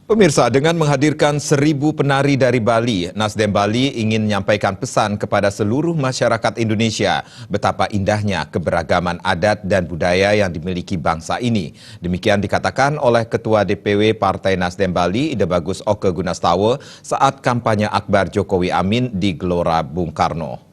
Pemirsa, dengan menghadirkan 1.000 penari dari Bali, Nasdem Bali ingin menyampaikan pesan kepada seluruh masyarakat Indonesia betapa indahnya keberagaman adat dan budaya yang dimiliki bangsa ini. Demikian dikatakan oleh Ketua DPW Partai Nasdem Bali, Ide Bagus Oke Gunastawa, saat kampanye akbar Jokowi Amin di Gelora Bung Karno.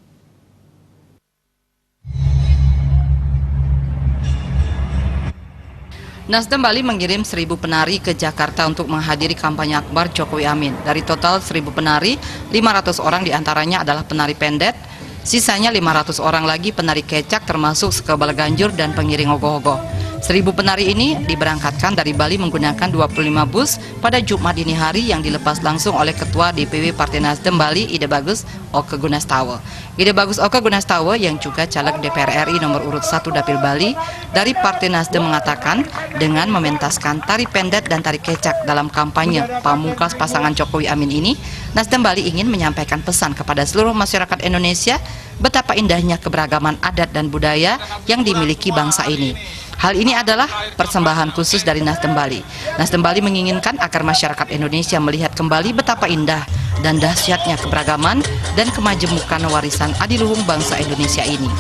Nasdem Bali mengirim 1.000 penari ke Jakarta untuk menghadiri kampanye akbar Jokowi Amin. Dari total 1.000 penari, 500 orang diantaranya adalah penari pendet, sisanya 500 orang lagi penari kecak termasuk sekebal ganjur dan pengiring ogoh-ogoh. 1.000 penari ini diberangkatkan dari Bali menggunakan 25 bus pada Jumat dini hari yang dilepas langsung oleh Ketua DPW Partai Nasdem Bali, Ide Bagus Oke Gunastawa. Ide Bagus Oke Gunastawa yang juga caleg DPR RI nomor urut 1 Dapil Bali dari Partai Nasdem mengatakan dengan mementaskan tari pendet dan tari kecak dalam kampanye pamungkas pasangan Jokowi Amin ini, Nasdem Bali ingin menyampaikan pesan kepada seluruh masyarakat Indonesia betapa indahnya keberagaman adat dan budaya yang dimiliki bangsa ini. Hal ini adalah persembahan khusus dari Nasdem Bali. Nasdem Bali menginginkan agar masyarakat Indonesia melihat kembali betapa indah dan dahsyatnya keberagaman dan kemajemukan warisan adiluhung bangsa Indonesia ini.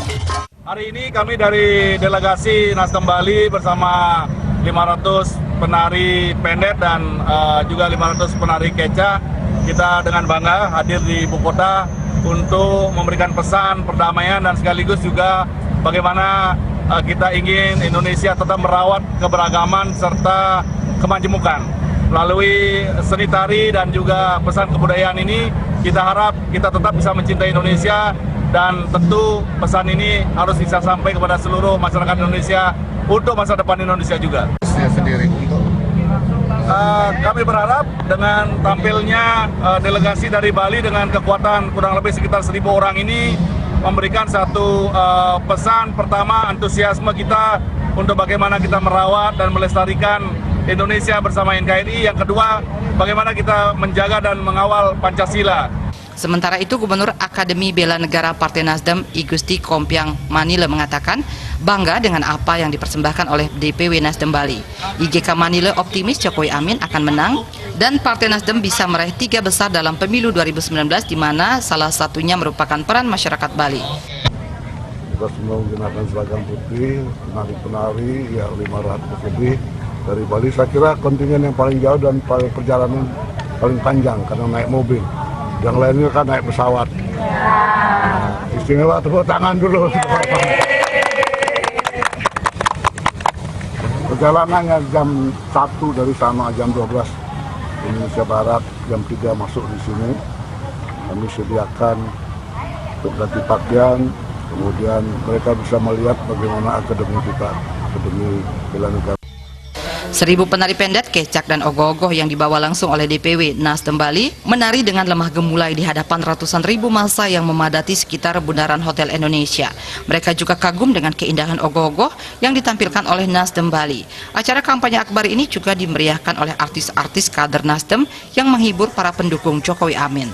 Hari ini kami dari delegasi Nasdem Bali bersama 500 penari pendet dan juga 500 penari kecak, kita dengan bangga hadir di ibu kota untuk memberikan pesan perdamaian dan sekaligus juga bagaimana kita ingin Indonesia tetap merawat keberagaman serta kemajemukan. Melalui seni tari dan juga pesan kebudayaan ini, kita harap kita tetap bisa mencintai Indonesia dan tentu pesan ini harus bisa sampai kepada seluruh masyarakat Indonesia untuk masa depan Indonesia juga. Kami berharap dengan tampilnya delegasi dari Bali dengan kekuatan kurang lebih sekitar 1.000 orang ini memberikan satu pesan. Pertama, antusiasme kita untuk bagaimana kita merawat dan melestarikan Indonesia bersama NKRI. Yang kedua, bagaimana kita menjaga dan mengawal Pancasila. Sementara itu, Gubernur Akademi Bela Negara Partai Nasdem I Gusti Kompiang Manile mengatakan bangga dengan apa yang dipersembahkan oleh DPW Nasdem Bali. IGK Manile optimis Jokowi Amin akan menang dan Partai Nasdem bisa meraih 3 besar dalam pemilu 2019, di mana salah satunya merupakan peran masyarakat Bali. Kita semua menggunakan seragam putih, penari-penari yang 500 lebih dari Bali. Saya kira kontingen yang paling jauh dan perjalanan paling panjang karena naik mobil. Yang lainnya kan naik pesawat. Istimewa, tepuk tangan dulu. Perjalanannya jam 1 dari sana, jam 12 Indonesia Barat, jam 3 masuk di sini. Kami sediakan untuk ganti pakaian, kemudian mereka bisa melihat bagaimana akademi kita, Akademi Bela Negara. 1.000 penari pendet, kecak, dan ogoh-ogoh yang dibawa langsung oleh DPW Nasdem Bali menari dengan lemah gemulai di hadapan ratusan ribu massa yang memadati sekitar Bundaran Hotel Indonesia. Mereka juga kagum dengan keindahan ogoh-ogoh yang ditampilkan oleh Nasdem Bali. Acara kampanye akbar ini juga dimeriahkan oleh artis-artis kader Nasdem yang menghibur para pendukung Jokowi Amin.